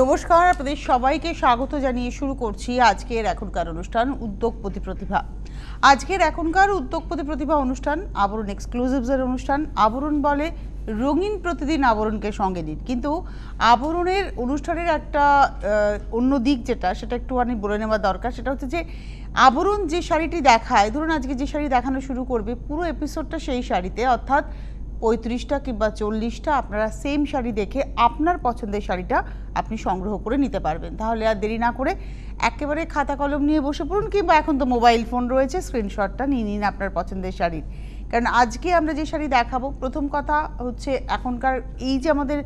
নমস্কার, আপনাদের সবাইকে স্বাগত জানিয়ে শুরু করছি আজকের এখনকার অনুষ্ঠান উদ্যোগপতি প্রতিভা। আজকের এখনকার উদ্যোগপতি প্রতিভা অনুষ্ঠান আবরণ এক্সক্লুসিভসের অনুষ্ঠান। আবরণ বলে রঙিন প্রতিদিন আবরণকে সঙ্গে নিন, কিন্তু আবরণের অনুষ্ঠানের একটা অন্য দিক যেটা সেটা একটুখানি বলে নেওয়া দরকার। সেটা হচ্ছে যে আবরণ যে শাড়িটি দেখায়, ধরুন আজকে যে শাড়ি দেখানো শুরু করবে পুরো এপিসোডটা সেই শাড়িতে, অর্থাৎ 35টা কিংবা 40টা আপনারা সেম শাড়ি দেখে আপনার পছন্দের শাড়িটা আপনি সংগ্রহ করে নিতে পারবেন। তাহলে আর দেরি না করে একেবারে খাতা কলম নিয়ে বসে পড়ুন, কিংবা এখন তো মোবাইল ফোন রয়েছে, স্ক্রিনশটটা নিয়ে নিন আপনার পছন্দের শাড়ির। কারণ আজকে আমরা যে শাড়ি দেখাবো, প্রথম কথা হচ্ছে এখনকার এই যে আমাদের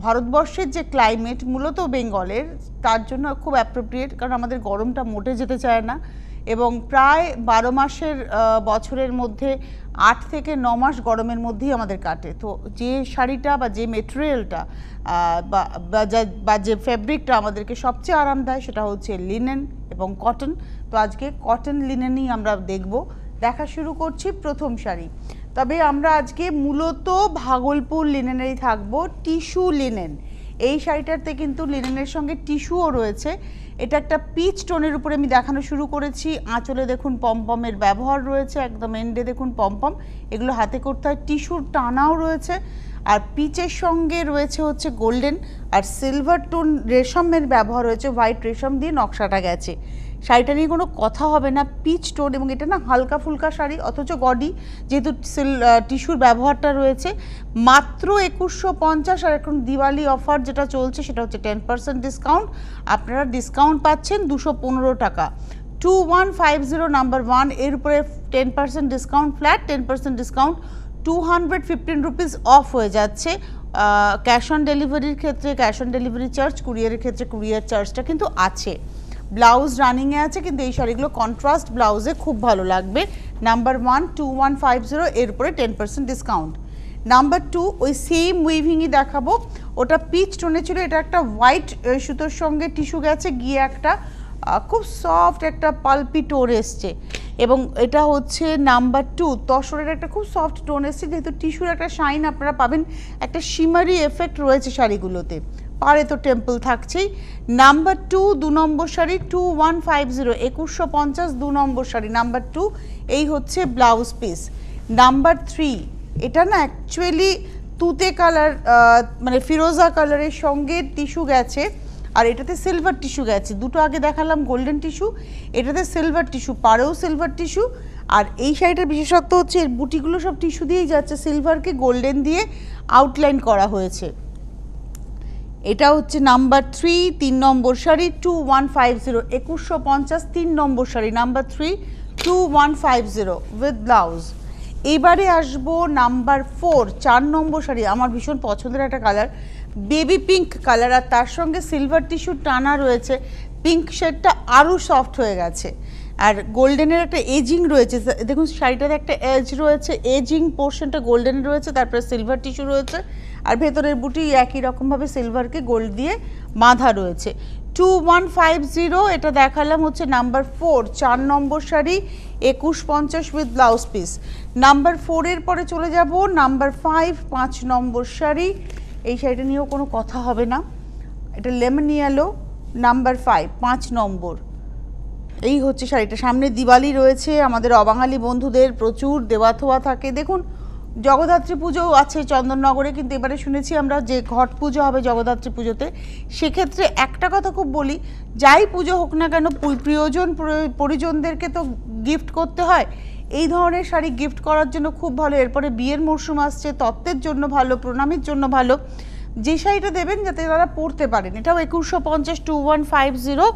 ভারতবর্ষের যে ক্লাইমেট মূলত বেঙ্গলের, তার জন্য খুব অ্যাপ্রোপ্রিয়েট। কারণ আমাদের গরমটা মোটে যেতে চায় না এবং প্রায় 12 মাসের বছরের মধ্যে 8 থেকে 9 মাস গরমের মধ্যেই আমাদের কাটে। তো যে শাড়িটা বা যে মেটেরিয়ালটা বা যে ফ্যাব্রিকটা আমাদেরকে সবচেয়ে আরাম দেয় সেটা হচ্ছে লিনেন এবং কটন। তো আজকে কটন লিনেনই আমরা দেখা শুরু করছি প্রথম শাড়ি। তবে আমরা আজকে মূলত ভাগলপুর লিনেনেরই থাকবো, টিস্যু লিনেন। এই শাড়িটাতে কিন্তু লিনেনের সঙ্গে টিস্যুও রয়েছে। এটা একটা পিচ টোনের উপরে আমি দেখানো শুরু করেছি। আঁচলে দেখুন পমপমের ব্যবহার রয়েছে, একদম এন্ডে দেখুন পমপম, এগুলো হাতে করতে হয়। টিস্যুর টানাও রয়েছে, আর পিচের সঙ্গে রয়েছে হচ্ছে গোল্ডেন আর সিলভার টোন রেশমের ব্যবহার রয়েছে, হোয়াইট রেশম দিয়ে নকশাটা গেছে। শাড়িটা নিয়ে কোনো কথা হবে না, পিচ টোন, এবং এটা না হালকা ফুলকা শাড়ি, অথচ গডি, যেহেতু টিস্যুর ব্যবহারটা রয়েছে। মাত্র 2150। আর এখন দিওয়ালি অফার যেটা চলছে সেটা হচ্ছে 10% ডিসকাউন্ট। আপনারা ডিসকাউন্ট পাচ্ছেন 215 টাকা। 2150 নাম্বার 1, এর উপরে 10% discount, flat 10% discount, 215 rupees of হয়ে যাচ্ছে। ক্যাশ অন ডেলিভারির ক্ষেত্রে ক্যাশ অন ডেলিভারি চার্জ, কুরিয়ারের ক্ষেত্রে কুরিয়ার চার্জটা কিন্তু আছে। ব্লাউজ রানিংয়ে আছে, কিন্তু এই শাড়িগুলো কন্ট্রাস্ট ব্লাউজে খুব ভালো লাগবে। নাম্বার 1 2150, এর উপরে 10% ডিসকাউন্ট। নাম্বার 2 ওই সেম উইভিংই দেখাবো, ওটা পিচ টোনে ছিল, এটা একটা হোয়াইট সুতোর সঙ্গে টিস্যু গেছে গিয়ে একটা খুব সফট একটা পালপি টোন এসছে, এবং এটা হচ্ছে নাম্বার 2 তসরের একটা খুব সফট টোন এসছে। যেহেতু টিস্যুর একটা শাইন আপনারা পাবেন, একটা শিমারি এফেক্ট রয়েছে শাড়িগুলোতে, পারে তো টেম্পল থাকছেই। নাম্বার 2 2 নম্বর শাড়ি 2150, 2150 2 নম্বর শাড়ি নাম্বার 2। এই হচ্ছে ব্লাউজ পিস। নাম্বার 3, এটা না অ্যাকচুয়ালি তুতে কালার, মানে ফিরোজা কালারের সঙ্গে টিস্যু গেছে, আর এটাতে সিলভার টিস্যু গেছে। দুটো আগে দেখালাম গোল্ডেন টিস্যু, এটাতে সিলভার টিস্যু, পাড়েও সিলভার টিস্যু। আর এই শাড়িটার বিশেষত্ব হচ্ছে এর বুটিগুলো সব টিস্যু দিয়েই যাচ্ছে, সিলভারকে গোল্ডেন দিয়ে আউটলাইন করা হয়েছে। এটা হচ্ছে number 3 3 number sari 2150, 2150 3 number sari number 3 2150 with blouse. এবারে আসবো নাম্বার 4 4 নম্বর শাড়ি, আমার ভীষণ পছন্দের একটা কালার, বেবি পিঙ্ক কালার, আর তার সঙ্গে সিলভার টিস্যু টানা রয়েছে। পিঙ্ক শেডটা আরও সফট হয়ে গেছে, আর গোল্ডেনের একটা এজিং রয়েছে। দেখুন শাড়িটাতে একটা এজ রয়েছে, এজিং পোর্শনটা গোল্ডেনের রয়েছে, তারপরে সিলভার টিস্যু রয়েছে, আর ভেতরের বুটি একই রকমভাবে সিলভারকে গোল্ড দিয়ে বাঁধা রয়েছে। 2150, এটা দেখালাম হচ্ছে number 4 4 number sari 2150 with blouse piece. Number 4 এর পরে চলে যাব নাম্বার 5 5 নম্বর শাড়ি। এই শাড়িটা নিয়েও কোনো কথা হবে না, এটা লেমন ইয়েলো নাম্বার 5 5 নম্বর। এই হচ্ছে শাড়িটা। সামনে দিওয়ালি রয়েছে, আমাদের অবাঙালি বন্ধুদের প্রচুর দেওয়া থোয়া থাকে। দেখুন জগদ্ধাত্রী পুজোও আছে চন্দননগরে, কিন্তু এবারে শুনেছি আমরা যে ঘট পুজো হবে জগদ্ধাত্রী পুজোতে। সেক্ষেত্রে একটা কথা খুব বলি, যাই পুজো হোক না কেন প্রিয়জন পরিজনদেরকে তো গিফট করতে হয়। এই ধরনের শাড়ি গিফট করার জন্য খুব ভালো। এরপরে বিয়ের মরশুম আসছে, তত্ত্বের জন্য ভালো, প্রণামীর জন্য ভালো। যে শাড়িটা দেবেন যাতে তারা পরতে পারেন। এটাও 2150 2150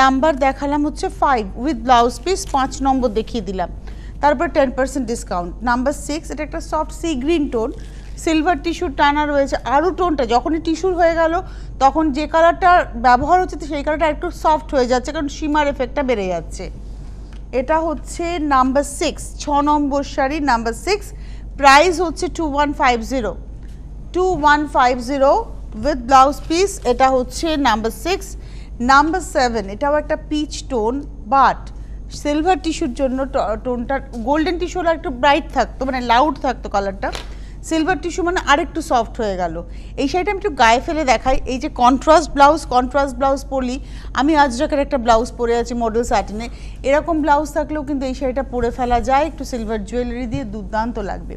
নাম্বার দেখালাম হচ্ছে 5 উইথ ব্লাউজ পিস, 5 নম্বর দেখিয়ে দিলাম। তারপর 10% ডিসকাউন্ট। নাম্বার 6, এটা একটা soft sea green tone, silver টিস্যুর টানা রয়েছে। আরও টোনটা যখনই টিস্যুর হয়ে গেল তখন যে কালারটা ব্যবহার হচ্ছে সেই কালারটা একটু সফট হয়ে যাচ্ছে, কারণ শিমার এফেক্টটা বেড়ে যাচ্ছে। এটা হচ্ছে নাম্বার 6 6 নম্বর শাড়ি নাম্বার 6, প্রাইস হচ্ছে 2150 2150 উইথ ব্লাউজ পিস। এটা হচ্ছে নাম্বার 6। নাম্বার 7, এটাও একটা পিচ টোন, বাট সিলভার টিস্যুর জন্য টোনটা গোল্ডেন টিস্যু হলে একটু ব্রাইট থাকতো, মানে লাউড থাকতো কালারটা। সিলভার টিস্যু মানে আরেকটু সফট হয়ে গেল। এই শাড়িটা আমি একটু গায়ে ফেলে দেখাই। এই যে কন্ট্রাস্ট ব্লাউজ পরলি, আমি আজরাকের একটা ব্লাউজ পরে আছি মডেল স্যাটিনে, এরকম ব্লাউজ থাকলেও কিন্তু এই শাড়িটা পরে ফেলা যায়, একটু সিলভার জুয়েলারি দিয়ে দুর্দান্ত লাগবে।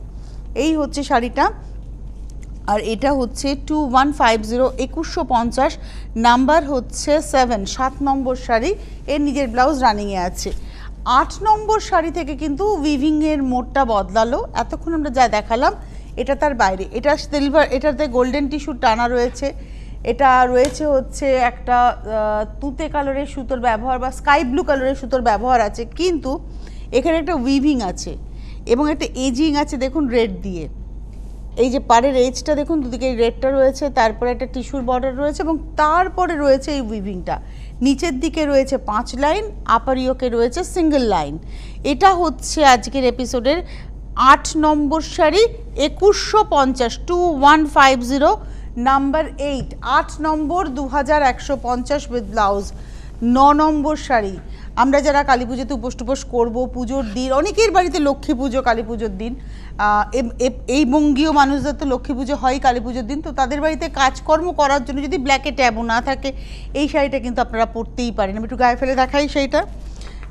এই হচ্ছে শাড়িটা, আর এটা হচ্ছে 2150, 2150, নাম্বার হচ্ছে 7, 7 নম্বর শাড়ি। এর নিজের ব্লাউজ রানিংয়ে আছে। 8 নম্বর শাড়ি থেকে কিন্তু উইভিংয়ের মোডটা বদলালো। এতক্ষণ আমরা যা দেখালাম এটা তার বাইরে। এটা সিলভার, এটাতে গোল্ডেন টিস্যু টানা রয়েছে, এটা রয়েছে হচ্ছে একটা তুতে কালারের সুতোর ব্যবহার বা স্কাই ব্লু কালারের সুতোর ব্যবহার আছে, কিন্তু এখানে একটা উইভিং আছে এবং একটা এজিং আছে দেখুন রেড দিয়ে। এই যে পাড়ের এজটা দেখুন, দুদিকে রেডটা রয়েছে, তারপরে একটা টিস্যুর বর্ডার রয়েছে এবং তারপরে রয়েছে এই উইভিংটা। নিচের দিকে রয়েছে 5 লাইন, আপার ইয়োকে রয়েছে সিঙ্গেল লাইন। এটা হচ্ছে আজকের এপিসোডের 8 নম্বর শাড়ি, 2150, 2150, নাম্বার 8, 8 নম্বর, 2150 উইথ ব্লাউজ। 9 নম্বর শাড়ি, আমরা যারা কালী পুজোতে উপোস টুপোস করবো, পুজোর দিন, অনেকের বাড়িতে লক্ষ্মী পুজো কালী পুজোর দিন, এই বঙ্গীয় মানুষদের তো লক্ষ্মী পুজো হয় কালী পুজোর দিন, তো তাদের বাড়িতে কাজকর্ম করার জন্য যদি ব্ল্যাকে ট্যাবু না থাকে, এই শাড়িটা কিন্তু আপনারা পরতেই পারেন। আমি একটু গায়ে ফেলে দেখাই সেইটা।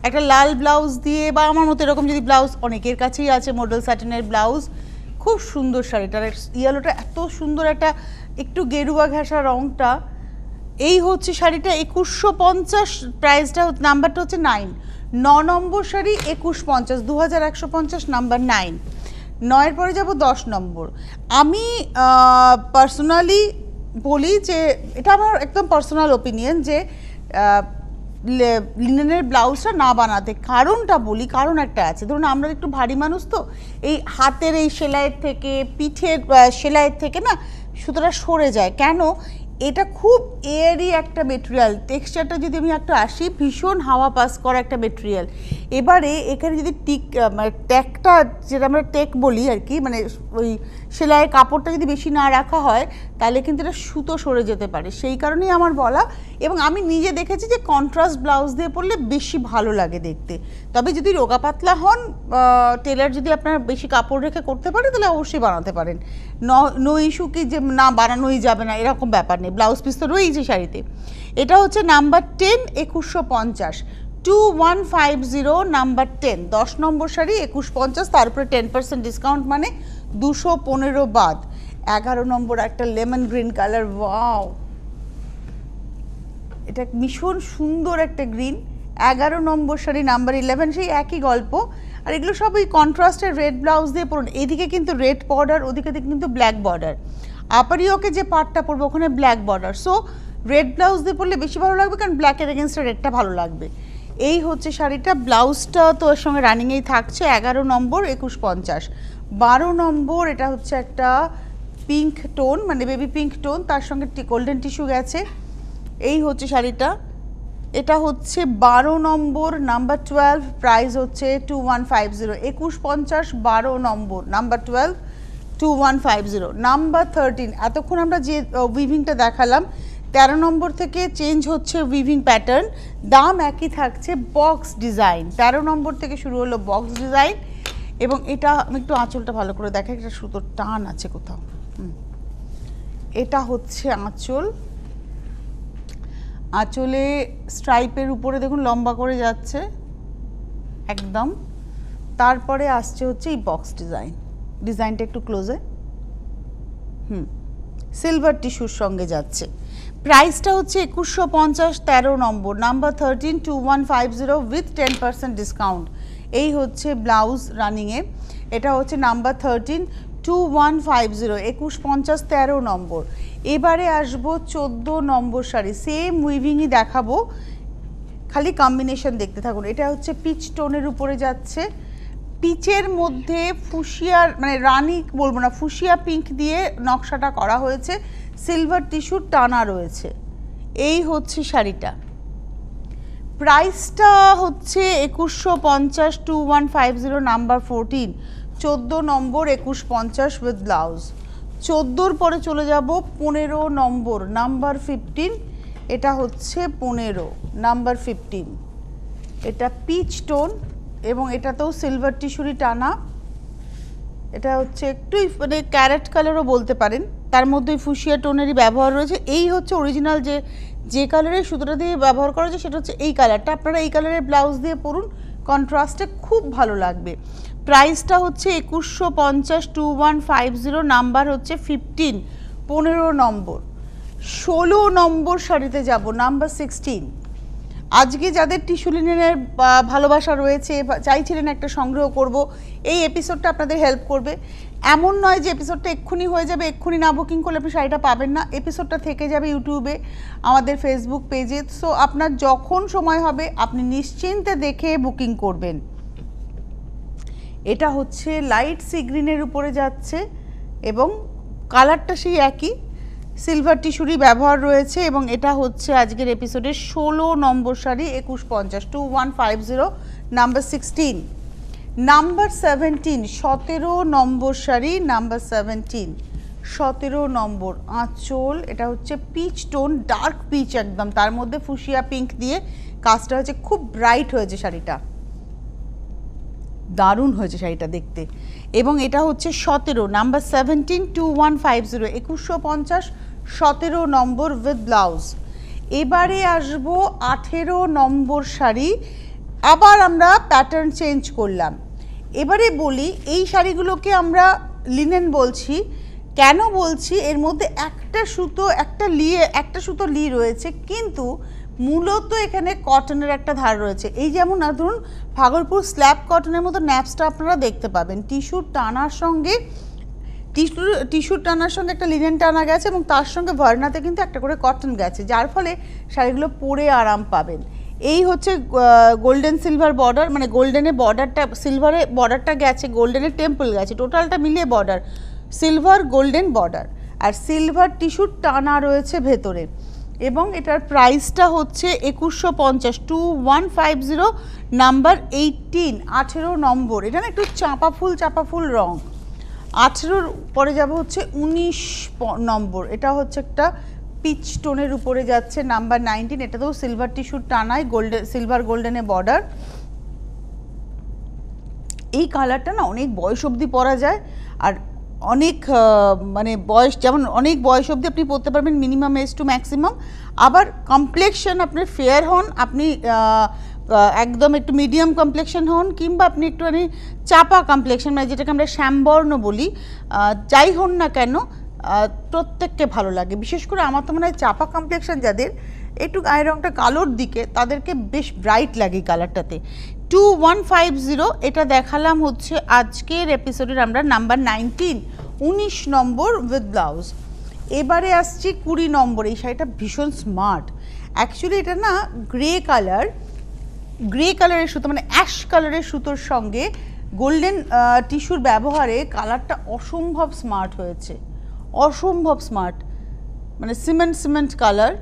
একটা লাল ব্লাউজ দিয়ে বা আমার মতো এরকম যদি ব্লাউজ, অনেকের কাছেই আছে মডেল স্যাটিনের ব্লাউজ, খুব সুন্দর শাড়িটার ইয়েলোটা এত সুন্দর, একটা একটু গেরুয়া ঘেঁষা রঙটা। এই হচ্ছে শাড়িটা 2150, প্রাইসটা নাম্বারটা হচ্ছে 9। 9 নম্বর শাড়ি 2150, 2150, নাম্বার 9। 9-এর পরে যাব 10 নম্বর। আমি পার্সোনালি বলি যে এটা আমার একদম পার্সোনাল ওপিনিয়ন যে লিনেনের ব্লাউজটা না বানাতে। কারণটা বলি, কারণ একটা আছে। ধরুন আমরা একটু ভারী মানুষ, তো এই হাতের এই সেলাইয়ের থেকে, পিঠের সেলাইয়ের থেকে না সুতোটা সরে যায়। কেন? এটা খুব এয়ারি একটা মেটেরিয়াল, টেক্সচারটা যদি আমি একটা আসি, ভীষণ হাওয়া পাস করা একটা মেটেরিয়াল। এবারে এখানে যদি ট্যাকটা, যেটা আমরা টেক বলি আর কি, মানে ওই সেলাইয়ের কাপড়টা যদি বেশি না রাখা হয়, তাহলে কিন্তু এটা সুতো সরে যেতে পারে। সেই কারণেই আমার বলা, এবং আমি নিজে দেখেছি যে কন্ট্রাস্ট ব্লাউজ দিয়ে পরলে বেশি ভালো লাগে দেখতে। তবে যদি রোগা পাতলা হন, টেলার যদি আপনার বেশি কাপড় রেখে করতে পারে, তাহলে অবশ্যই বানাতে পারেন। নো ইস্যু কি যে না বানানোই যাবে না, এরকম ব্যাপার নেই, ব্লাউজ পিস তো রয়েছে শাড়িতে। এটা হচ্ছে নাম্বার 10, 2150, 2150, নাম্বার 10, 10 নম্বর শাড়ি 2150, তারপরে 10% ডিসকাউন্ট, মানে 215 বাদ। 11 নম্বর একটা লেমন গ্রিন কালার, ওয়াও, এটা ভীষণ সুন্দর একটা গ্রিন। 11 নম্বর শাড়ি, নাম্বার 11, সেই একই গল্প। আর এগুলো সব ওই কন্ট্রাস্টের রেড ব্লাউজ দিয়ে পরুন। এদিকে কিন্তু রেড বর্ডার, ওদিকে কিন্তু ব্ল্যাক বর্ডার। আপারিওকে যে পার্টটা পরবো ওখানে black border, so red blouse দিয়ে পরলে বেশি ভালো লাগবে, কারণ ব্ল্যাকের এগেনস্টে রেডটা ভালো লাগবে। এই হচ্ছে শাড়িটা, ব্লাউজটা তো ওর সঙ্গে রানিংয়েই থাকছে। 11 নম্বর, 2150। 12 নম্বর, এটা হচ্ছে একটা পিঙ্ক টোন, মানে বেবি পিঙ্ক টোন, তার সঙ্গে গোল্ডেন টিস্যু গেছে। এই হচ্ছে শাড়িটা, এটা হচ্ছে 12 নম্বর, নাম্বার 12, প্রাইস হচ্ছে 2150, 2150, 12 নম্বর, নাম্বার 12, 2150, নাম্বার 13। এতক্ষণ আমরা যে উইভিংটা দেখালাম, 13 নম্বর থেকে চেঞ্জ হচ্ছে উইভিং প্যাটার্ন, দাম একই থাকছে, বক্স ডিজাইন। 13 নম্বর থেকে শুরু হলো বক্স ডিজাইন, এবং এটা আমি একটু আঁচলটা ভালো করে দেখাই, এটা সুতোর টান আছে কোথাও। এটা হচ্ছে আঁচল, আঁচলে স্ট্রাইপের উপরে দেখুন লম্বা করে যাচ্ছে একদম। তারপরে আসছে হচ্ছে এই বক্স ডিজাইন, ডিজাইনটা একটু ক্লোজে, সিলভার টিস্যুর সঙ্গে যাচ্ছে। প্রাইসটা হচ্ছে 2150, 13 নম্বর, নাম্বার 13, 2150 উইথ 10% ডিসকাউন্ট। এই হচ্ছে ব্লাউজ রানিংয়ে, এটা হচ্ছে নাম্বার 13, 2150, 2150, 13 নম্বর। এবারে আসবো 14 নম্বর শাড়ি, সেম উইভিংই দেখাবো, খালি কম্বিনেশন দেখতে থাকুন। এটা হচ্ছে পিচ টোনের উপরে যাচ্ছে, পিচের মধ্যে ফুসিয়ার, মানে রানি বলবো না, ফুসিয়া পিঙ্ক দিয়ে নকশাটা করা হয়েছে, সিলভার টিস্যুর টানা রয়েছে। এই হচ্ছে শাড়িটা, প্রাইসটা হচ্ছে 2150, 2150, নাম্বার 14, 14 নম্বর, 2150 উইথ ব্লাউজ। 14-র পরে চলে যাব 15 নম্বর, নাম্বার 15, এটা হচ্ছে 15, নাম্বার 15। এটা পিচ টোন এবং এটাতেও সিলভার টিস্যুরি টানা। এটা হচ্ছে একটু মানে ক্যারেট কালারও বলতে পারেন, তার মধ্যে ফুসিয়া টোনেরই ব্যবহার রয়েছে। এই হচ্ছে অরিজিনাল যে কালারের সুতোটা দিয়ে ব্যবহার করা হয়েছে সেটা হচ্ছে এই কালারটা। আপনারা এই কালারের ব্লাউজ দিয়ে পরুন, কন্ট্রাস্টে খুব ভালো লাগবে। প্রাইসটা হচ্ছে 2150, 2150, নাম্বার হচ্ছে 15, 15 নম্বর। 16 নম্বর শাড়িতে যাব, নাম্বার 16। আজকে যাদের টিস্যু লিনেনের ভালোবাসা রয়েছে, চাইছিলেন একটা সংগ্রহ করব, এই এপিসোডটা আপনাদের হেল্প করবে। এমন নয় যে এপিসোডটা এক্ষুনি হয়ে যাবে, এক্ষুনি না বুকিং করলে আপনি শাড়িটা পাবেন না। এপিসোডটা থেকে যাবে ইউটিউবে, আমাদের ফেসবুক পেজে। সো আপনার যখন সময় হবে আপনি নিশ্চিন্তে দেখে বুকিং করবেন। এটা হচ্ছে লাইট সি গ্রিনের উপরে যাচ্ছে এবং কালারটা সেই একই, সিলভার টিস্যুরই ব্যবহার রয়েছে। এবং এটা হচ্ছে আজকের এপিসোডের 16 নম্বর শাড়ি, 2150, 2150, নাম্বার 16। নাম্বার 17, 17 নম্বর শাড়ি, নাম্বার 17, 17 নম্বর। আঁচল, এটা হচ্ছে পিচ টোন, ডার্ক পিচ একদম, তার মধ্যে ফুসিয়া পিঙ্ক দিয়ে কাজটা হয়েছে, খুব ব্রাইট হয়েছে শাড়িটা, দারুণ হয়েছে শাড়িটা দেখতে। এবং এটা হচ্ছে 17, নাম্বার 17, 2150, 2150, 17 নম্বর উইথ ব্লাউজ। এবারে আসবো 18 নম্বর শাড়ি। আবার আমরা প্যাটার্ন চেঞ্জ করলাম। এবারে বলি এই শাড়িগুলোকে আমরা লিনেন বলছি। কেন বলছি? এর মধ্যে একটা সুতো লি রয়েছে, কিন্তু মূলত এখানে কটনের একটা ধার রয়েছে। এই যেমন ধরুন ভাগলপুর স্ল্যাব কটনের মতো ন্যাপসটা আপনারা দেখতে পাবেন, টিস্যুর টানার সঙ্গে একটা লিনেন টানা গেছে এবং তার সঙ্গে ভার্নাতে কিন্তু একটা করে কটন গেছে, যার ফলে শাড়িগুলো পরে আরাম পাবেন। এই হচ্ছে গোল্ডেন সিলভার বর্ডার, মানে গোল্ডেনের বর্ডারটা, সিলভারে বর্ডারটা গেছে, গোল্ডেনের টেম্পল গেছে, টোটালটা মিলিয়ে বর্ডার সিলভার গোল্ডেন বর্ডার, আর সিলভার টিস্যুর টানা রয়েছে ভেতরে। এবং এটার প্রাইসটা হচ্ছে 2150, 2150, নাম্বার 18, 18 নম্বর। এটা না একটু চাপা ফুল রং। 18-র পরে যাব হচ্ছে 19 নম্বর। এটা হচ্ছে একটা পিচ টোনের উপরে যাচ্ছে, নাম্বার 19। এটাতেও সিলভার টিস্যুর টানায় সিলভার গোল্ডেনে বর্ডার। এই কালারটা না অনেক বয়স অবধি পরা যায়, আর অনেক মানে বয়স, যেমন অনেক বয়স অবধি আপনি পরতে পারবেন, মিনিমাম এজ টু ম্যাক্সিমাম। আবার কমপ্লেকশন আপনার ফেয়ার হন, আপনি একদম একটু মিডিয়াম কমপ্লেকশন হন, কিংবা আপনি একটুখানি চাপা কমপ্লেকশন, মানে যেটাকে আমরা শ্যামবর্ণ বলি, যাই হন না কেন প্রত্যেককে ভালো লাগে। বিশেষ করে আমার তো মনে হয় চাপা কমপ্লেকশন যাদের, একটু গায়ের রঙটা কালোর দিকে, তাদেরকে বেশ ব্রাইট লাগে এই কালারটাতে। 2150, এটা দেখালাম হচ্ছে আজকের এপিসোডের আমরা নাম্বার 19, 19 নম্বর উইথ ব্লাউজ। এবারে আসছি 20 নম্বর। এই শাড়িটা ভীষণ স্মার্ট। অ্যাকচুয়ালি এটা না গ্রে কালারের সুতো, মানে অ্যাশ কালারের সুতোর সঙ্গে গোল্ডেন টিস্যুর ব্যবহারে কালারটা অসম্ভব স্মার্ট হয়েছে, অসম্ভব স্মার্ট, মানে সিমেন্ট কালার,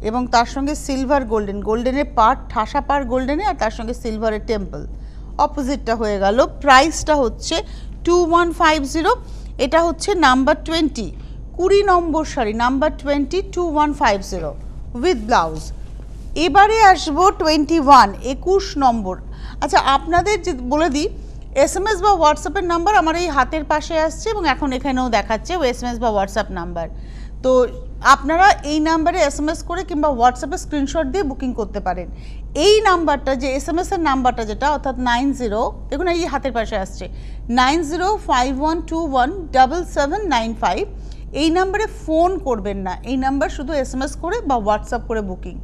এবং তার সঙ্গে সিলভার গোল্ডেনের পার্ট, ঠাসা পার গোল্ডেনে, আর তার সঙ্গে সিলভারের টেম্পল, অপোজিটটা হয়ে গেল। প্রাইসটা হচ্ছে 2150। এটা হচ্ছে number 20, 20 number sari, number 20, 2150 with blouse. এবারে আসবো 21, 21 নম্বর। আচ্ছা, আপনাদের যে বলে দিই, SMS বা হোয়াটসঅ্যাপের নাম্বার আমার এই হাতের পাশে আসছে এবং এখন এখানেও দেখাচ্ছে SMS বা হোয়াটসঅ্যাপ নাম্বার। তো আপনারা এই নাম্বারে SMS করে কিংবা হোয়াটসঅ্যাপে স্ক্রিনশট দিয়ে বুকিং করতে পারেন। এই নাম্বারটা, যে SMS-এর নাম্বারটা যেটা, অর্থাৎ 90, দেখুন এই হাতের পাশে আসছে, 9051217795, এই নাম্বারে ফোন করবেন না, এই নাম্বার শুধু SMS করে বা হোয়াটসঅ্যাপ করে বুকিং।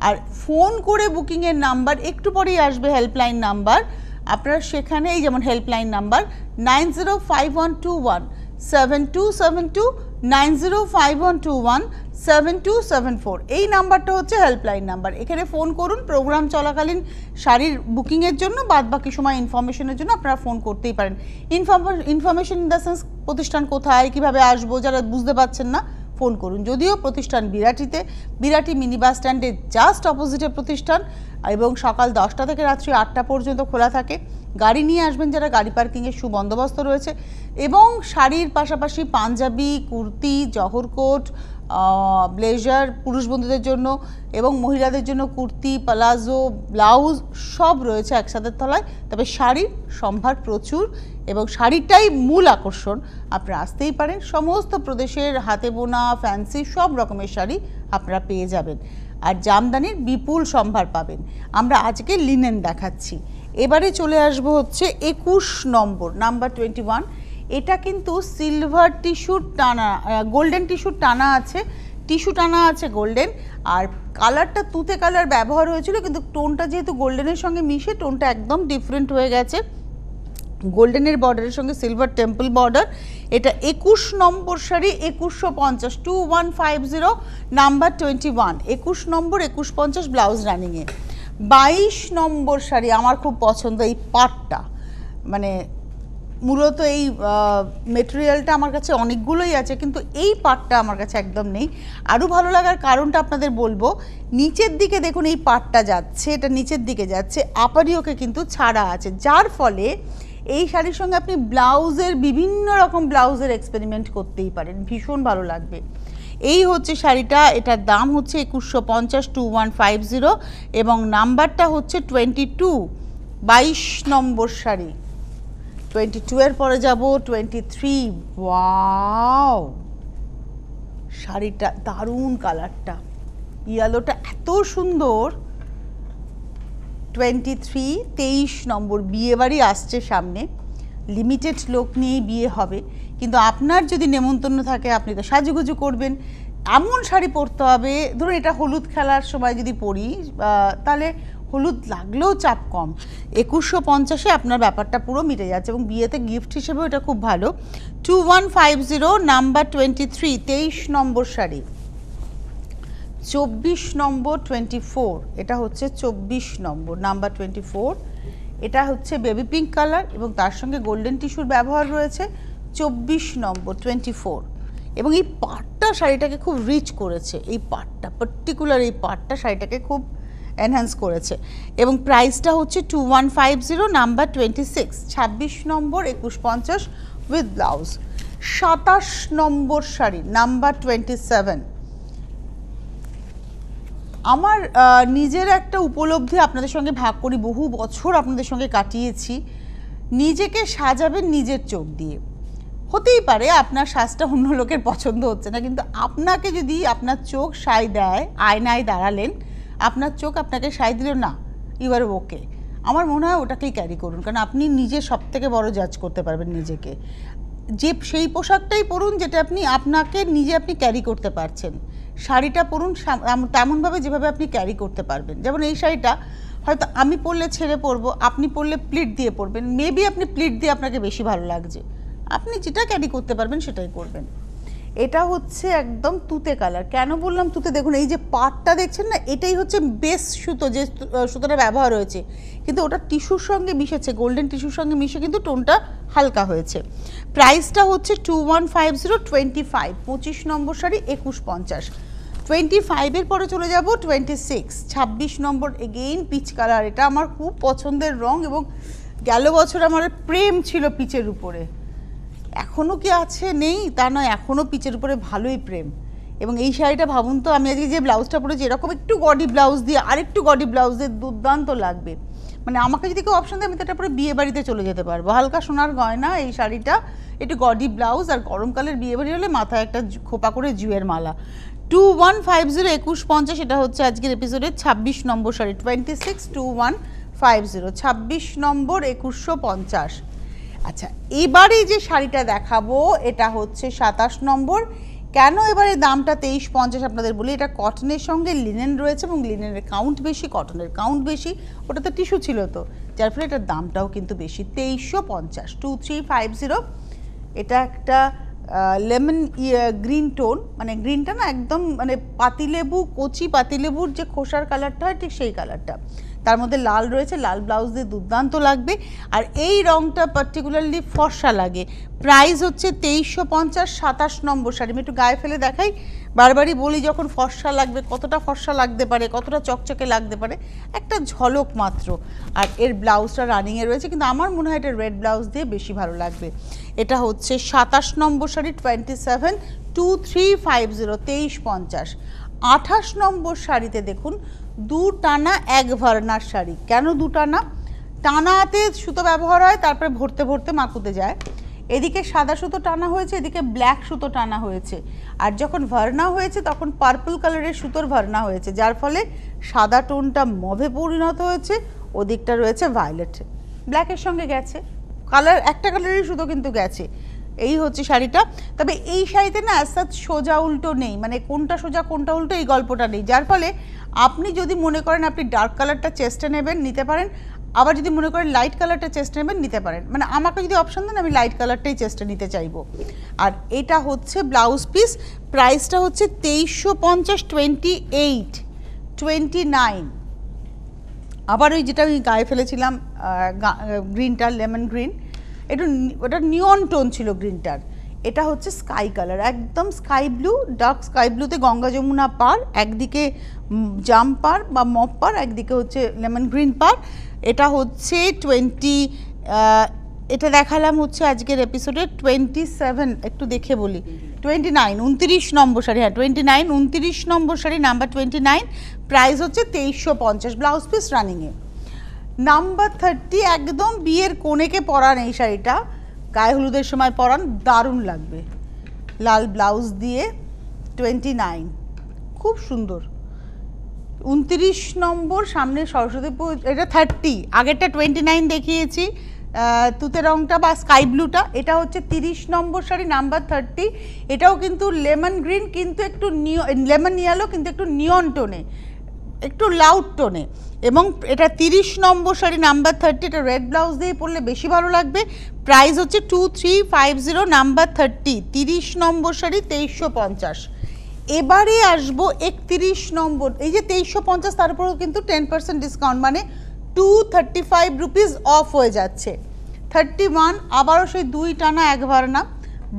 আর ফোন করে বুকিংয়ের নাম্বার একটু পরেই আসবে হেল্পলাইন নাম্বার, আপনারা সেখানে এই যেমন হেল্পলাইন নাম্বার 9051217272, 9051217274, এই নাম্বারটা হচ্ছে হেল্পলাইন নাম্বার। এখানে ফোন করুন প্রোগ্রাম চলাকালীন শাড়ির বুকিংয়ের জন্য, বাদ বাকি সময় ইনফরমেশনের জন্য আপনারা ফোন করতেই পারেন। ইনফরমেশন ইন দ্য সেন্স প্রতিষ্ঠান কোথায়, কীভাবে আসবো, যারা বুঝতে পারছেন না ফোন করুন। যদিও প্রতিষ্ঠান বিরাটি মিনি বাস স্ট্যান্ডের জাস্ট অপোজিটে প্রতিষ্ঠান, এবং সকাল 10টা থেকে রাত্রি 8টা পর্যন্ত খোলা থাকে। গাড়ি নিয়ে আসবেন যারা, গাড়ি পার্কিংয়ের সুবন্দোবস্ত রয়েছে। এবং শাড়ির পাশাপাশি পাঞ্জাবি, কুর্তি, জহরকোট, ব্লেজার পুরুষ বন্ধুদের জন্য, এবং মহিলাদের জন্য কুর্তি, প্লাজো, ব্লাউজ সব রয়েছে একসাথে তলায়। তবে শাড়ির সম্ভার প্রচুর এবং শাড়িটাই মূল আকর্ষণ। আপনারা আসতেই পারেন, সমস্ত প্রদেশের হাতে বোনা ফ্যান্সি সব রকমের শাড়ি আপনারা পেয়ে যাবেন, আর জামদানির বিপুল সম্ভার পাবেন। আমরা আজকে লিনেন দেখাচ্ছি। এবারে চলে আসবো হচ্ছে 21 নম্বর, নাম্বার 21। এটা কিন্তু সিলভার টিস্যুর টানা, গোল্ডেন টিস্যুর টানা আছে, টিস্যু টানা আছে গোল্ডেন, আর কালারটা তুতে কালার ব্যবহার হয়েছিল, কিন্তু টোনটা যেহেতু গোল্ডেনের সঙ্গে মিশে টোনটা একদম ডিফারেন্ট হয়ে গেছে। গোল্ডেনের বর্ডারের সঙ্গে সিলভার টেম্পল বর্ডার। এটা 21 নম্বর শাড়ি, 2150, 2150, নাম্বার 21। 21 নম্বর, 2150 ব্লাউজ রানিংয়ে। 22 নম্বর শাড়ি আমার খুব পছন্দ, এই পাটটা, মানে মূলত এই মেটেরিয়ালটা আমার কাছে অনেকগুলোই আছে, কিন্তু এই পাটটা আমার কাছে একদম নেই। আরও ভালো লাগার কারণটা আপনাদের বলবো, নিচের দিকে দেখুন এই পাটটা যাচ্ছে, এটা নিচের দিকে যাচ্ছে, আপারিওকে কিন্তু ছাড়া আছে, যার ফলে এই শাড়ির সঙ্গে আপনি ব্লাউজের বিভিন্ন রকম ব্লাউজের এক্সপেরিমেন্ট করতেই পারেন, ভীষণ ভালো লাগবে। এই হচ্ছে শাড়িটা, এটার দাম হচ্ছে 2150, 2150, এবং নাম্বারটা হচ্ছে 22, 22 নম্বর শাড়ি। 22 এর পরে যাব 23। ওয়াও, শাড়িটা দারুণ, কালারটা ইয়েলোটা এত সুন্দর। 23, 23 নম্বর। বিয়ে বাড়ি আসছে সামনে, লিমিটেড লোক নিয়েই বিয়ে হবে, কিন্তু আপনার যদি নেমন্তন্ন থাকে আপনি তো সাজুগুজু করবেন, এমন শাড়ি পরতে হবে। ধরুন এটা হলুদ খেলার সময় যদি পরি, তাহলে হলুদ লাগলেও চাপ কম। 2150-এ আপনার ব্যাপারটা পুরো মিটে যাচ্ছে, এবং বিয়েতে গিফট হিসেবেও এটা খুব ভালো। 2150, নাম্বার 23, 23 নম্বর শাড়ি। 24 নম্বর, 24, এটা হচ্ছে 24 নম্বর, নাম্বার 24। এটা হচ্ছে বেবি পিঙ্ক কালার এবং তার সঙ্গে গোল্ডেন টিস্যুর ব্যবহার রয়েছে। 24 নম্বর, 24। এবং এই পাটটা শাড়িটাকে খুব রিচ করেছে, এই পাটটা পার্টিকুলার, এই পাটটা শাড়িটাকে খুব এনহ্যান্স করেছে। এবং প্রাইসটা হচ্ছে 2150, number 26। 26 number, 2150 with blouse. 27 number sari, number 27। আমার নিজের একটা উপলব্ধি আপনাদের সঙ্গে ভাগ করি, বহু বছর আপনাদের সঙ্গে কাটিয়েছি। নিজেকে সাজাবেন নিজের চোখ দিয়ে। হতেই পারে আপনার সাজটা অন্য লোকের পছন্দ হচ্ছে না, কিন্তু আপনাকে যদি আপনার চোখ সায় দেয়, আয়নায় দাঁড়ালেন, আপনার চোখ আপনাকে সায় দিল না, ইউ আর ওকে। আমার মনে হয় ওটাকেই ক্যারি করুন, কারণ আপনি নিজে সবথেকে বড় জাজ করতে পারবেন নিজেকে। যে সেই পোশাকটাই পরুন যেটা আপনাকে নিজে আপনি ক্যারি করতে পারছেন। শাড়িটা পরুন তেমনভাবে যেভাবে আপনি ক্যারি করতে পারবেন। যেমন এই শাড়িটা হয়তো আমি পরলে ছেড়ে পরবো, আপনি পরলে প্লিট দিয়ে পরবেন, মেবি আপনি প্লিট দিয়ে আপনাকে বেশি ভালো লাগছে, আপনি যেটা ক্যারি করতে পারবেন সেটাই করবেন। এটা হচ্ছে একদম তুতে কালার। কেন বললাম তুতে, দেখুন এই যে পাটটা দেখছেন না, এটাই হচ্ছে বেস সুতো, যে সুতোটা ব্যবহার হয়েছে, কিন্তু ওটা টিস্যুর সঙ্গে মিশেছে, গোল্ডেন টিস্যুর সঙ্গে মিশে কিন্তু টোনটা হালকা হয়েছে। প্রাইসটা হচ্ছে 2150, 25, 25 নম্বর শাড়ি, 2150। 25-এর পরে চলে যাব 26, 26 নম্বর, এগেইন পিচ কালার। এটা আমার খুব পছন্দের রং, এবং গেল বছর আমার প্রেম ছিল পিচের উপরে। এখনও কি আছে, নেই তা নয়, এখনও পিচের উপরে ভালোই প্রেম। এবং এই শাড়িটা ভাবুন তো, আমি আজকে যে ব্লাউজটা পরেছি এরকম একটু গডি ব্লাউজ দিয়ে, আরেকটু গডি ব্লাউজ দিয়ে দুর্দান্ত লাগবে। মানে আমাকে যদি কেউ অপশন দেয়, আমি তো এটা পরে বিয়ে বাড়িতে চলে যেতে পারবো। হালকা সোনার গয়না এই শাড়িটা, একটু গডি ব্লাউজ, আর গরমকালের বিয়ে বাড়ি হলে মাথায় একটা খোপা করে জুয়ের মালা। 2150, 2150, এটা হচ্ছে আজকের এপিসোডের 26 নম্বর শাড়ি। 26, 2150, 26 নম্বর, 2150। আচ্ছা, এবারে যে শাড়িটা দেখাবো এটা হচ্ছে 27 নম্বর। কেন এবারে দামটা 2350 আপনাদের বলি, এটা কটনের সঙ্গে লিনেন রয়েছে, এবং লিনেনের কাউন্ট বেশি, কটনের কাউন্ট বেশি, ওটা তো টিস্যু ছিল তো, যার ফলে এটার দামটাও কিন্তু বেশি, 2350, 2350। এটা একটা লেমন গ্রিন টোন, মানে গ্রিনটা না একদম মানে পাতিলেবু, কচি পাতিলেবুর যে খোসার কালারটা হয় ঠিক সেই কালারটা। তার মধ্যে লাল রয়েছে, লাল ব্লাউজ দিয়ে দুর্দান্ত লাগবে। আর এই রঙটা পার্টিকুলারলি ফর্সা লাগে। প্রাইস হচ্ছে 2350, 27 নম্বর শাড়ি। আমি একটু গায়ে ফেলে দেখাই, বারবারই বলি যখন ফর্সা লাগবে কতটা ফর্সা লাগতে পারে, কতটা চকচকে লাগতে পারে, একটা ঝলক মাত্র। আর এর ব্লাউজটা রানিংয়ে রয়েছে, কিন্তু আমার মনে হয় এটা রেড ব্লাউজ দিয়ে বেশি ভালো লাগবে। এটা হচ্ছে 27 নম্বর শাড়ি, 272350, 2350। 28 নম্বর শাড়িতে দেখুন দু টানা এক ভার্নার শাড়ি। কেন দু টানা? টানাতে সুতো ব্যবহার হয়, তারপরে ভরতে ভরতে মাকুতে যায়। এদিকে সাদা সুতো টানা হয়েছে, এদিকে ব্ল্যাক সুতো টানা হয়েছে। আর যখন ভার্না হয়েছে তখন পার্পল কালারের সুতোর ভার্না হয়েছে, যার ফলে সাদা টোনটা মভে পরিণত হয়েছে, ওদিকটা রয়েছে ভায়োলেট। ব্ল্যাকের সঙ্গে গেছে, কালার একটা কালারের সুতো কিন্তু গেছে। এই হচ্ছে শাড়িটা। তবে এই শাড়িতে না অ্যাজ সোজা উল্টো নেই, মানে কোনটা সোজা কোনটা উল্টো এই গল্পটা নেই, যার ফলে আপনি যদি মনে করেন আপনি ডার্ক কালারটা চেস্টে নেবেন, নিতে পারেন। আবার যদি মনে করেন লাইট কালারটা চেস্টে নেবেন, নিতে পারেন। মানে আমাকে যদি অপশন দেন আমি লাইট কালারটাই চেস্টে নিতে চাইবো। আর এটা হচ্ছে ব্লাউজ পিস। প্রাইসটা হচ্ছে 2350, 29। আবার ওই যেটা আমি গায়ে ফেলেছিলাম গ্রিনটা, লেমন গ্রিন, একটু ওটা নিয়ন টোন ছিল গ্রিনটার। এটা হচ্ছে স্কাই কালার, একদম স্কাই ব্লু, ডার্ক স্কাই ব্লুতে গঙ্গা যমুনা পার, একদিকে জাম পার বা মপ পার, একদিকে হচ্ছে লেমন গ্রিন পার। এটা হচ্ছে এটা দেখালাম হচ্ছে আজকের এপিসোডে 27, একটু দেখে বলি 29, 29 নম্বর শাড়ি। হ্যাঁ 29, 29 নম্বর শাড়ি, নাম্বার 29। প্রাইস হচ্ছে 2350, ব্লাউজ পিস রানিংয়ে। নাম্বার 30 একদম বিয়ের কনেকে পরান এই শাড়িটা, গায়ে হলুদের সময় পরান, দারুণ লাগবে। লাল ব্লাউজ দিয়ে 29, খুব সুন্দর। 29 নম্বর, সামনে সরস্বতী পুজো। এটা 30, আগেরটা 29 দেখিয়েছি তুতে রঙটা বা স্কাই ব্লুটা। এটা হচ্ছে 30 নম্বর শাড়ি, নাম্বার 30। এটাও কিন্তু লেমন গ্রিন, কিন্তু একটু লেমন ইয়েলো, কিন্তু একটু নিয়ন টোনে, একটু লাউড টোনে। এবং এটা 30 নম্বর শাড়ি, নাম্বার 30। এটা রেড ব্লাউজ দিয়ে পরলে বেশি ভালো লাগবে। প্রাইস হচ্ছে 2350, নাম্বার 30, 30 নম্বর শাড়ি, 2350। এবারে আসবো 31 নম্বর। এই যে 2350, তার উপরেও কিন্তু 10% ডিসকাউন্ট, মানে 235 রুপিস অফ হয়ে যাচ্ছে। 31, আবারও সেই দুই টানা এক ভার্না,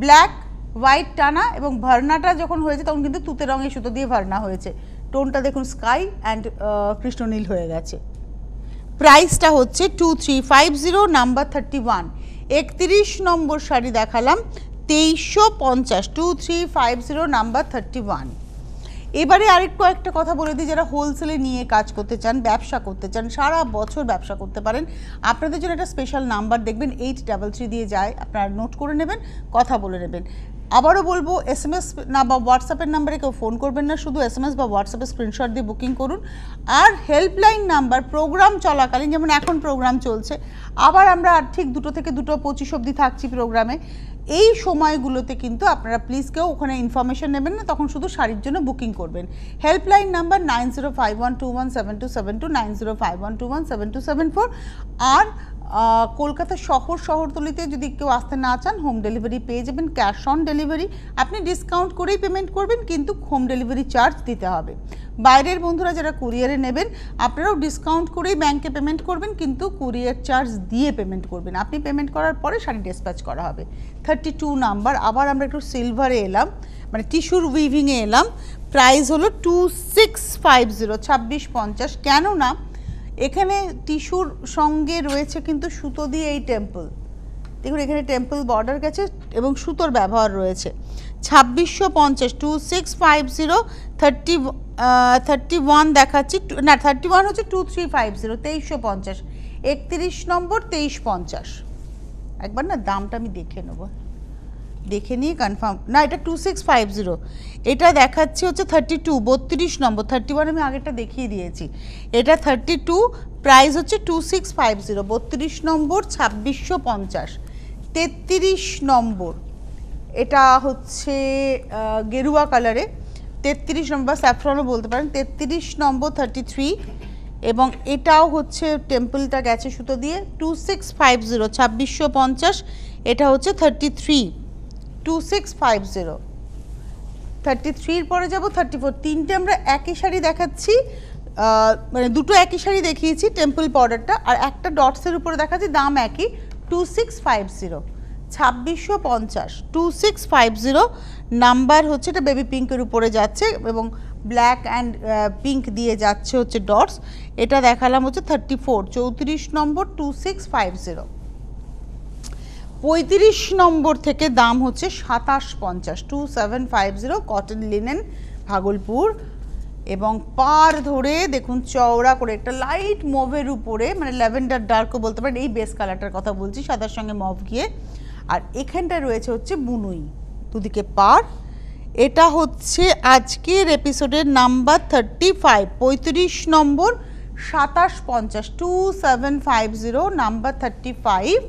ব্ল্যাক হোয়াইট টানা, এবং ভার্নাটা যখন হয়েছে তখন কিন্তু তুতে রঙের সুতো দিয়ে ভার্না হয়েছে। টোনটা দেখুন স্কাই অ্যান্ড কৃষ্ণনীল হয়ে গেছে। প্রাইসটা হচ্ছে 2350, নাম্বার 31। 31 নম্বর শাড়ি দেখালাম 2350, 2350, নাম্বার 31। এবারে আরেকটু একটা কথা বলে দিই, যারা হোলসেলে নিয়ে কাজ করতে চান, ব্যবসা করতে চান, সারা বছর ব্যবসা করতে পারেন, আপনাদের জন্য একটা স্পেশাল নাম্বার দেখবেন 833 দিয়ে যায়, আপনারা নোট করে নেবেন, কথা বলে নেবেন। আবারও বলবো, SMS না বা হোয়াটসঅ্যাপের নাম্বারে কেউ ফোন করবেন না, শুধু SMS বা হোয়াটসঅ্যাপে স্ক্রিনশট দিয়ে বুকিং করুন। আর হেল্পলাইন নাম্বার প্রোগ্রাম চলাকালীন, যেমন এখন প্রোগ্রাম চলছে, আবার আমরা ঠিক 2টো থেকে 2:25 অবধি থাকছি প্রোগ্রামে, এই সময়গুলোতে কিন্তু আপনারা প্লিজ কেউ ওখানে ইনফরমেশন নেবেন না, তখন শুধু শাড়ির জন্য বুকিং করবেন। Helpline number 9051217272, 9051217274। আর কলকাতা শহরতলিতে যদি কেউ আসতে না চান, হোম ডেলিভারি পেয়ে যাবেন, ক্যাশ অন ডেলিভারি। আপনি ডিসকাউন্ট করেই পেমেন্ট করবেন, কিন্তু হোম ডেলিভারি চার্জ দিতে হবে। বাইরের বন্ধুরা যারা কুরিয়ারে নেবেন, আপনারাও ডিসকাউন্ট করেই ব্যাংকে পেমেন্ট করবেন, কিন্তু কুরিয়ার চার্জ দিয়ে পেমেন্ট করবেন। আপনি পেমেন্ট করার পরে শাড়ি ডিসপ্যাচ করা হবে। 32 নাম্বার, আবার আমরা একটু সিলভারে এলাম, মানে টিস্যুর উইভিংয়ে এলাম। প্রাইস হলো 2650, 2650। কেননা এখানে টিস্যুর সঙ্গে রয়েছে কিন্তু সুতো দিয়ে এই টেম্পল, দেখুন এখানে টেম্পল বর্ডার গেছে এবং সুতোর ব্যবহার রয়েছে। 2650, 2650, 31 দেখাচ্ছি, না 31 হচ্ছে 2350, 2350। 31 নম্বর 2350। একবার না দামটা আমি দেখে নেব, দেখে নিয়ে কনফার্ম। না, এটা 2650, এটা দেখাচ্ছি হচ্ছে 32, 32 নম্বর। 31 আমি আগেরটা দেখিয়ে দিয়েছি, এটা 32। প্রাইস হচ্ছে 2650, 32 নম্বর 2650। 33 নম্বর, এটা হচ্ছে গেরুয়া কালারে, 33 নম্বর, স্যাফরনও বলতে পারেন। 33 নম্বর 33, এবং এটাও হচ্ছে টেম্পলটা গেছে সুতো দিয়ে। 2650, 2650। এটা হচ্ছে 33, 2650। 33 পরে যাব 34। তিনটে আমরা একই শাড়ি দেখাচ্ছি, মানে দুটো একই শাড়ি দেখিয়েছি, টেম্পল বর্ডারটা, আর একটা ডটসের উপরে দেখাচ্ছি, দাম একই 2650, 2650, 2650 নাম্বার হচ্ছে। এটা বেবি পিঙ্কের উপরে যাচ্ছে এবং ব্ল্যাক অ্যান্ড পিঙ্ক দিয়ে যাচ্ছে হচ্ছে ডটস। এটা দেখালাম হচ্ছে 34, 34 নম্বর 2650। 35 নম্বর থেকে দাম হচ্ছে 2750, 2750, কটন লিনেন ভাগলপুর, এবং পার ধরে দেখুন চওড়া করে একটা লাইট মভের উপরে, মানে ল্যাভেন্ডার ডার্কও বলতে পারেন, এই বেস কালারটার কথা বলছি, সাদার সঙ্গে মভ গিয়ে। আর এখানটা রয়েছে হচ্ছে বুনুই, দুদিকে পার। এটা হচ্ছে আজকের এপিসোডের নাম্বার 35, 35 নম্বর 2750, 2750, নাম্বার 35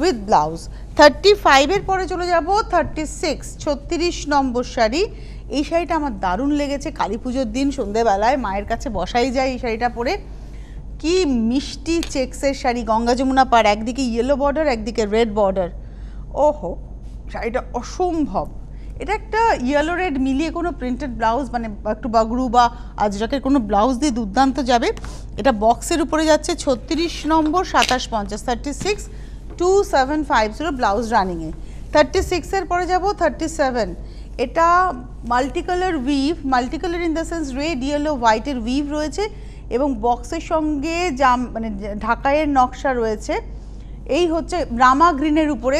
উইথ ব্লাউজ। 35 এর পরে চলে যাব 36, 36 নম্বর শাড়ি। এই শাড়িটা আমার দারুণ লেগেছে, কালী পুজোর দিন সন্ধেবেলায় মায়ের কাছে বসাই যায় এই শাড়িটা পরে। কি মিষ্টি চেক্সের শাড়ি, গঙ্গা যমুনা পাড়, একদিকে ইয়েলো বর্ডার একদিকে রেড বর্ডার। ওহো, শাড়িটা অসম্ভব। এটা একটা ইয়েলো রেড মিলিয়ে কোনো প্রিন্টেড ব্লাউজ, মানে একটু বাগরু বা আজরাকের কোনো ব্লাউজ দিয়ে দুর্দান্ত যাবে। এটা বক্সের উপরে যাচ্ছে 36 নম্বর 2750, 36, 2750, ব্লাউজ রানিংয়ে। 36 এর পরে যাব 37। এটা multi colour we've, multi colour in the sense red yellow হোয়াইটের উইভ রয়েছে এবং বক্সের সঙ্গে মানে ঢাকাইয়ের নকশা রয়েছে। এই হচ্ছে রামা গ্রিনের উপরে,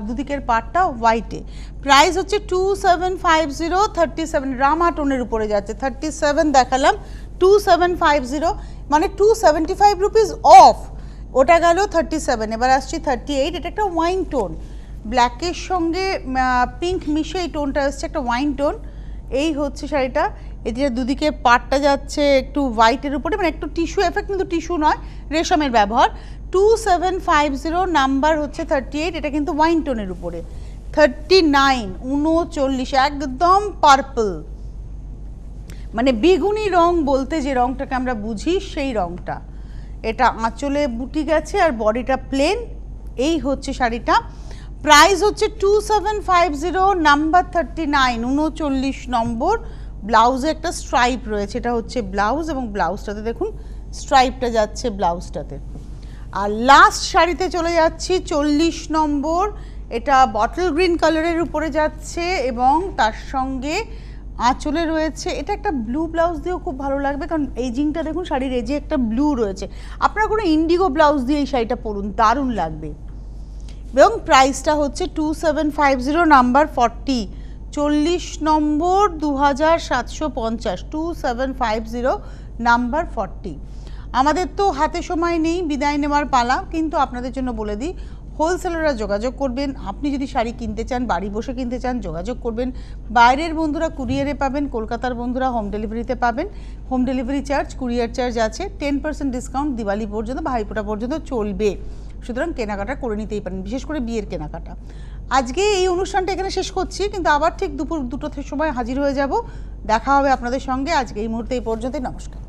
দুদিকের পাটটা হোয়াইটে। প্রাইস হচ্ছে 2750, 37 রামা টোনের উপরে যাচ্ছে। 37 দেখালাম, 2750, মানে 275 রুপিস অফ। ওটা গেল 37, এবার আসছি 38। এটা একটা ওয়াইন টোন, ব্ল্যাকের সঙ্গে পিঙ্ক মিশে এই টোনটা আসছে, একটা ওয়াইন টোন। এই হচ্ছে শাড়িটা, এদিকে দুদিকে পাটটা যাচ্ছে একটু হোয়াইটের উপরে, মানে একটু টিস্যু এফেক্ট, কিন্তু টিস্যু নয়, রেশমের ব্যবহার। 2750, নাম্বার হচ্ছে 38। এটা কিন্তু ওয়াইন টোনের উপরে। 39, 39, একদম পার্পল, মানে বেগুনি রং বলতে যে রংটাকে আমরা বুঝি সেই রংটা। এটা আঁচলে বুটি গেছে আর বডিটা প্লেন। এই হচ্ছে শাড়িটা, প্রাইস হচ্ছে 2750, নাম্বার 39, 39 নম্বর। ব্লাউজে একটা স্ট্রাইপ রয়েছে, এটা হচ্ছে ব্লাউজ, এবং ব্লাউজটাতে দেখুন স্ট্রাইপটা যাচ্ছে ব্লাউজটাতে। আর লাস্ট শাড়িতে চলে যাচ্ছি 40 নম্বর। এটা বটল গ্রিন কালারের উপরে যাচ্ছে এবং তার সঙ্গে আঁচলে রয়েছে, এটা একটা ব্লু ব্লাউজ দিয়েও খুব ভালো লাগবে, কারণ এজিংটা দেখুন শাড়ির এজে একটা ব্লু রয়েছে। আপনারা কোনো ইন্ডিগো ব্লাউজ দিয়ে এই শাড়িটা পরুন, দারুণ লাগবে। এবং প্রাইসটা হচ্ছে 2750, নাম্বার 40, 40 নম্বর 2750, 2750, নাম্বার 40। আমাদের তো হাতে সময় নেই, বিদায় নেওয়ার পালা, কিন্তু আপনাদের জন্য বলে দিই, হোলসেলাররা যোগাযোগ করবেন। আপনি যদি শাড়ি কিনতে চান, বাড়ি বসে কিনতে চান, যোগাযোগ করবেন। বাইরের বন্ধুরা কুরিয়ারে পাবেন, কলকাতার বন্ধুরা হোম ডেলিভারিতে পাবেন। Home delivery charge, courier charge আছে। 10% ডিসকাউন্ট দিওয়ালি পর্যন্ত, ভাইফোঁটা পর্যন্ত চলবে। সুতরাং কেনাকাটা করে নিতেই পারেন, বিশেষ করে বিয়ের কেনাকাটা। আজকে এই অনুষ্ঠানটা এখানে শেষ করছি, কিন্তু আবার ঠিক দুপুর 2টোর সময় হাজির হয়ে যাব। দেখা হবে আপনাদের সঙ্গে। আজকে এই মুহূর্তে এই পর্যন্তই, নমস্কার।